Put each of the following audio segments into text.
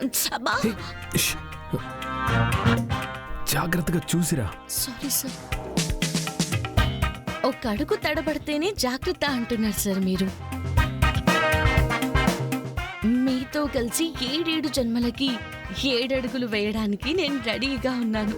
అబ్బా హే, ష్. జాగ్రత్తగా చూసిరా. Sorry sir. ఒక అడుగు తడబడితేనే జాగ్రత్త అంటున్నారు సార్ మీరు. మీతో కలిసి 7 జన్మలకి 7 అడుగులు వేయడానికి నేను రెడీగా ఉన్నాను.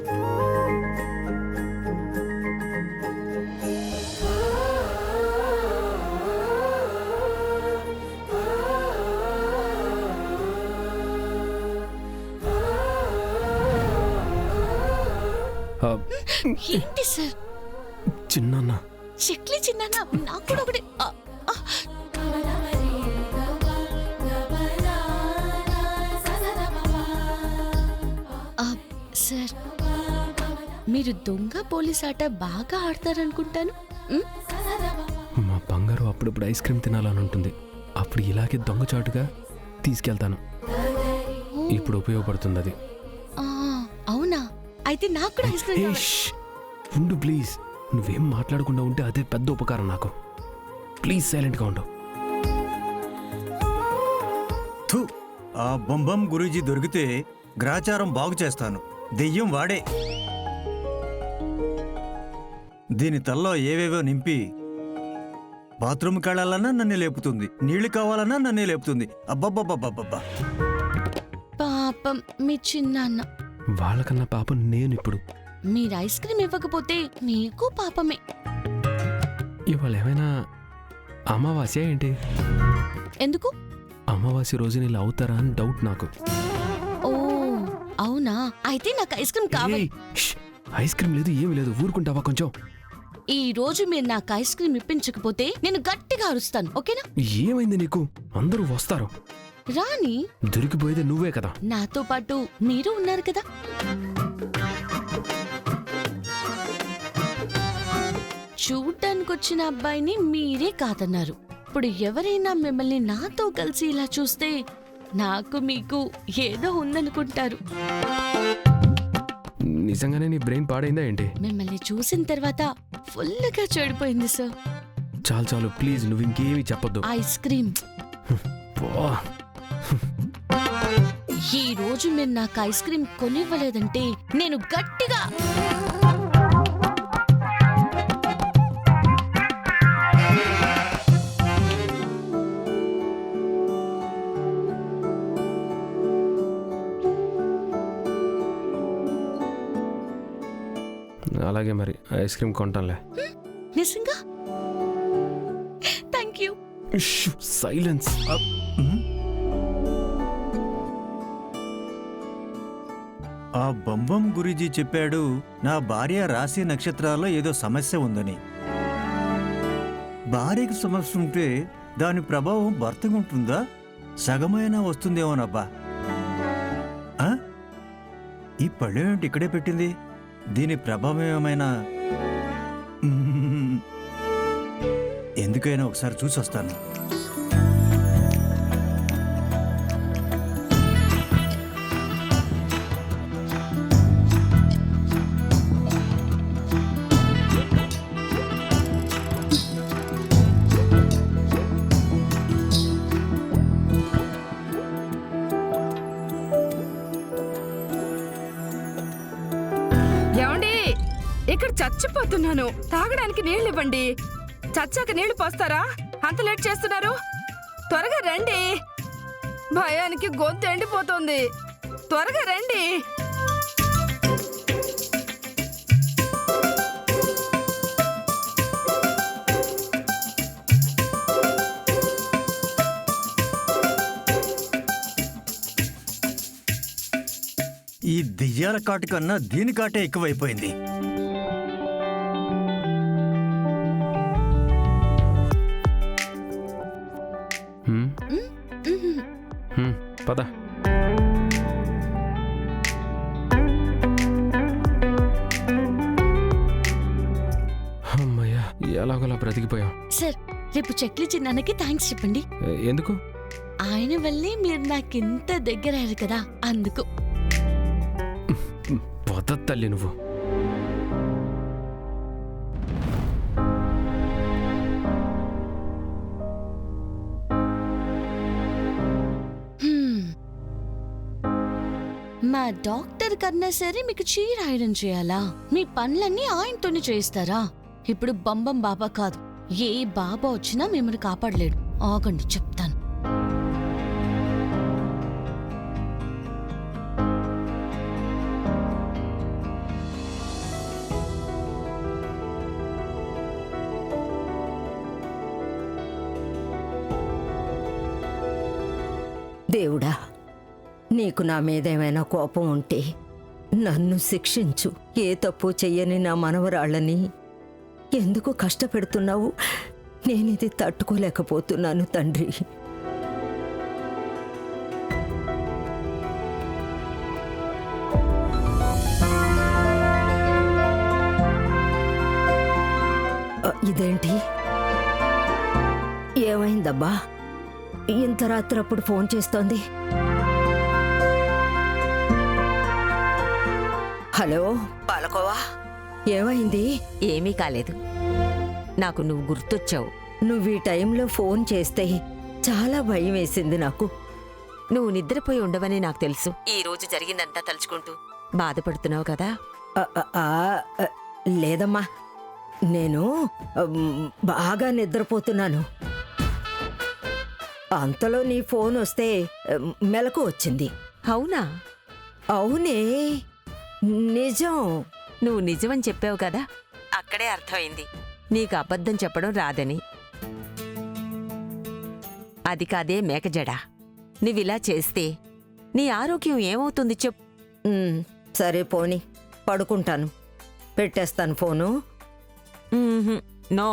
ఆ, ఏంటి సార్ చిన్నాన్న. చెక్లీ చిన్న నాకు కూడా ఒకటి. సార్ మీరు దొంగ పోలీస్ ఆట బాగా ఆడతారనుకుంటాను. మా బంగారు అప్పుడప్పుడు ఐస్ క్రీమ్ తినాలని ఉంటుంది. అప్పుడు ఇలాగే దొంగచాటుగా తీసుకెళ్తాను. ఇప్పుడు ఉపయోగపడుతుంది అది. అవునా? అయితే నాకు కూడా ఐస్ క్రీమ్ కావాలి. ఉండు ప్లీజ్. నువ్వేం మాట్లాడకుండా ఉంటే అదే పెద్ద ఉపకారం నాకు. ప్లీజ్ సైలెంట్గా ఉండు. ఆ బొంబం గురూజీ దొరికితే గ్రాచారం బాగు చేస్తాను. దెయ్యం వాడే. దీని తల్లో ఏవేవో నింపి బాత్రూమ్కి వెళ్ళాలన్నా నన్ను లేపుతుంది, నీళ్లు కావాలన్నా నన్ను లేపుతుంది. అబ్బబ్బబ్బబ్బబ్బా. పాపం మీ చిన్నాన్న. వాళ్ళకన్నా పాపం నేను ఇప్పుడు. మీరు ఐస్ క్రీమ్ ఇవ్వకపోతే మీకు పాపమే. ఇవాళ ఏమైనా అమావాస్య ఏంటి? ఎందుకు? అమావాస్య రోజున ఇలా అవుతారా అని డౌట్ నాకు. ఓ అవునా? అయితే నాకు ఐస్ క్రీమ్ కావాలి. ఐస్ క్రీమ్ లేదు, ఏమి లేదు. ఊరుకుంటావా కొంచెం? ఈ రోజు మీరు నాకు ఐస్ క్రీమ్ ఇప్పించకపోతే నేను గట్టిగా అరుస్తాను. ఓకేనా? ఏమైంది నీకు? అందరూ వస్తారు. రాని. దొరికిపోయేది నువ్వే కదా. నాతో పాటు మీరు ఉన్నారు కదా. చూడ్డానికి వచ్చిన అబ్బాయిని మీరే కాదన్నారు. ఇప్పుడు ఎవరైనా మిమ్మల్ని నాతో కలిసి ఇలా చూస్తే నాకు మీకు ఏదో ఉందనుకుంటారు. నిజంగానే నీ బ్రెయిన్ పాడైందా ఏంటి? మిమ్మల్ని చూసిన తర్వాత ఫుల్గా చెడిపోయింది సార్. చాలు చాలు ప్లీజ్, నువ్వు ఇంకేమీ చెప్పొద్దు. Ice cream. పో. ఈ రోజు మీరు నాకు ఐస్ క్రీమ్ కొనివ్వలేదంటే నేను గట్టిగా. అలాగే మరి ఐస్ క్రీమ్ కొంటానులే. నిజంగా? Thank you. సైలెన్స్. ఆ బొంబం గురూజీ చెప్పాడు నా భార్య రాశి నక్షత్రాల్లో ఏదో సమస్య ఉందని. భార్యకి సమస్య ఉంటే దాని ప్రభావం భర్తకు ఉంటుందా? సగమైనా వస్తుందేమోనబ్బా. ఈ పళ్ళెం ఏంటి ఇక్కడే పెట్టింది? దీని ప్రభావం ఏమైనా? ఎందుకైనా ఒకసారి చూసి వస్తాను. ఇక్కడ చచ్చిపోతున్నాను. తాగడానికి నీళ్ళు ఇవ్వండి. చచ్చాక నీళ్లు పోస్తారా? అంత లేట్ చేస్తున్నారు. త్వరగా రండి. భయానికి గొంతు ఎండిపోతుంది. త్వరగా రండి. ఈ దెయ్యాల కాటు కన్నా దీని కాటే ఎక్కువైపోయింది. పద. అమ్మయ్యా, ఎలాగోలా బ్రతికిపోయాం. సార్ రేపు చెక్లి చిన్నాన్నకి థ్యాంక్స్ చెప్పండి. ఎందుకు? ఆయన వల్లే మీరు నాకింత దగ్గరయ్యారు కదా, అందుకు. వద్ద తల్లి నువ్వు. మా డాక్టర్ కన్నా సరే మీకు చీర ఐరన్ చేయాలా? మీ పనులన్నీ ఆయనతోనే చేయిస్తారా? ఇప్పుడు బంబం బాబా కాదు, ఏ బాబా వచ్చినా మిమ్మల్ని కాపాడలేడు. ఆగండి చెప్తాను. దేవుడా, నీకు నా మీదేమైనా కోపం ఉంటే నన్ను శిక్షించు. ఏ తప్పు చెయ్యని నా మనవరాళ్ళని ఎందుకు కష్టపెడుతున్నావు? నేనిది తట్టుకోలేకపోతున్నాను తండ్రి. ఇదేంటి? ఏమైందబ్బా? ఇంత రాత్రప్పుడు ఫోన్ చేస్తోంది. హలో పాలకోవా, ఏమైంది? ఏమీ కాలేదు. నాకు నువ్వు గుర్తొచ్చావు. నువ్వు ఈ టైంలో ఫోన్ చేస్తే చాలా భయం వేసింది నాకు. నువ్వు నిద్రపోయి ఉండవని నాకు తెలుసు. ఈ రోజు జరిగిందంతా తలుచుకుంటూ బాధపడుతున్నావు కదా? ఆ, ఆ, ఆ, లేదమ్మా, నేను బాగా నిద్రపోతున్నాను. అంతలో నీ ఫోన్ వస్తే మెలకు వచ్చింది. అవునా? అవునే, నిజం. నువ్వు నిజమని చెప్పావు కదా, అక్కడే అర్థమైంది నీకు అబద్ధం చెప్పడం రాదని. అది కాదే మేకజడా, నువ్విలా చేస్తే నీ ఆరోగ్యం ఏమవుతుంది చెప్పు. సరే పోని, పడుకుంటాను. పెట్టేస్తాను ఫోను. నో,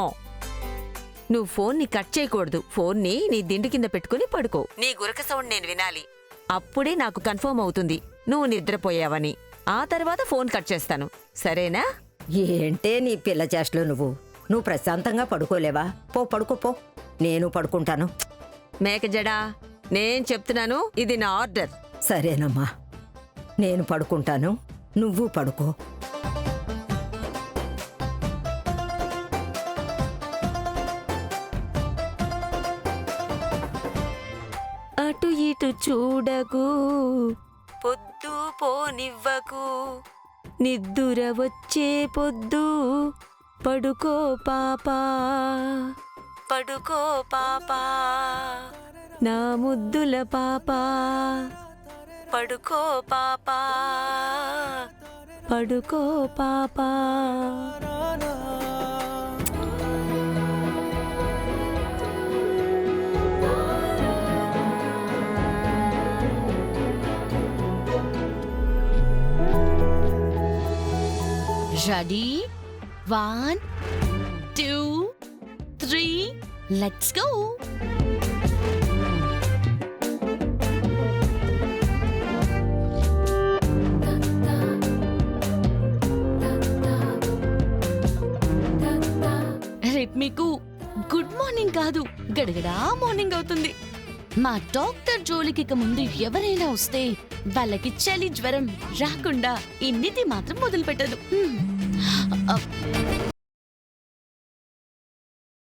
నువ్వు ఫోన్ని కట్ చేయకూడదు. ఫోన్ని నీ దిండు కింద పెట్టుకుని పడుకో. నీ గురక సౌండ్ నేను వినాలి. అప్పుడే నాకు కన్ఫర్మ్ అవుతుంది నువ్వు నిద్రపోయావని. ఆ తర్వాత ఫోన్ కట్ చేస్తాను, సరేనా? ఏంటే నీ పిల్ల చేష్టలు నువ్వు ప్రశాంతంగా పడుకోలేవా? పో పడుకోపో, నేను పడుకుంటాను. మేకజడా, నేను చెప్తున్నాను, ఇది నా ఆర్డర్. సరేనమ్మా, నేను పడుకుంటాను, నువ్వు పడుకో. అటు ఇటు చూడకు, పొద్దు పోనివ్వకు, నిద్దుర వచ్చే పొద్దు. పడుకో పాపా, పడుకో పాపా, నా ముద్దుల పాపా. పడుకో పాపా, పడుకో పాపా. Ready? 1, 2, 3, let's go! రేపు మీకు గుడ్ మార్నింగ్ కాదు, గడగడా మార్నింగ్ అవుతుంది. మా డాక్టర్ జోలికి ఇక ముందు ఎవరైనా వస్తే వాళ్ళకి చలి జ్వరం రాకుండా ఈ నిధి మాత్రం మొదలు పెట్టదు.